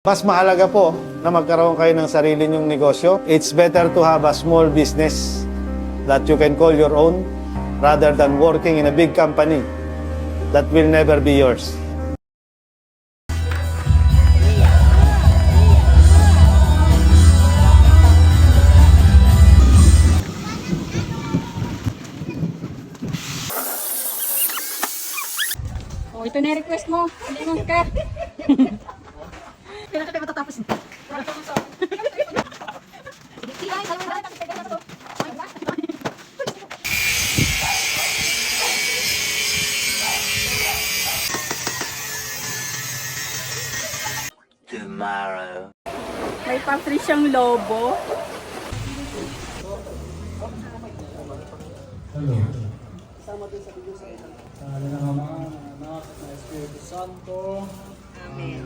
Mas mahalaga po na magkaroon kayo ng sarili nyong negosyo. It's better to have a small business that you can call your own rather than working in a big company that will never be yours. Oh, ito na request mo. Ano ka? Kailan ka matatapos? Tomorrow. May pantry siyang lobo. Hello. Sa ala ng Ama, ng Anak, at ng Espiritu Santo. Amen.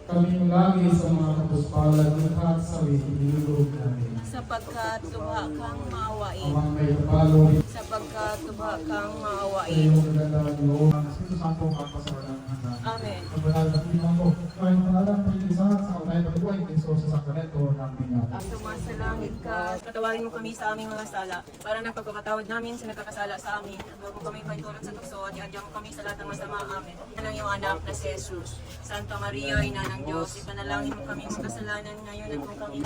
Kami lagi sa mga kapuspalad ng lahat sa itinulog namin. Sapagkat tubha kang maawain. Amang may kapalo, Sapagkat tubha kang sa maawain. iyong magandang loob, ang Espiritu Santo ang kapasawalan ng handa. Amen. Ang banal na pinang ko, kahit pangalan ng pag-isa sa unay pag-uway, Kristo sa sakramento ng binyagan. Sumasalangit ka, patawarin mo kami sa aming mga sala, para ng pagpapatawad namin sa nagkakasala sa amin. Huwag mo kami paitulot sa tukso at iadya mo kami sa lahat ng masama. Amen. Yan ang iyong anak na si Jesus. Santa Maria, Ina ng Diyos, ipanalangin mo kami sa kasalanan ngayon at kung kami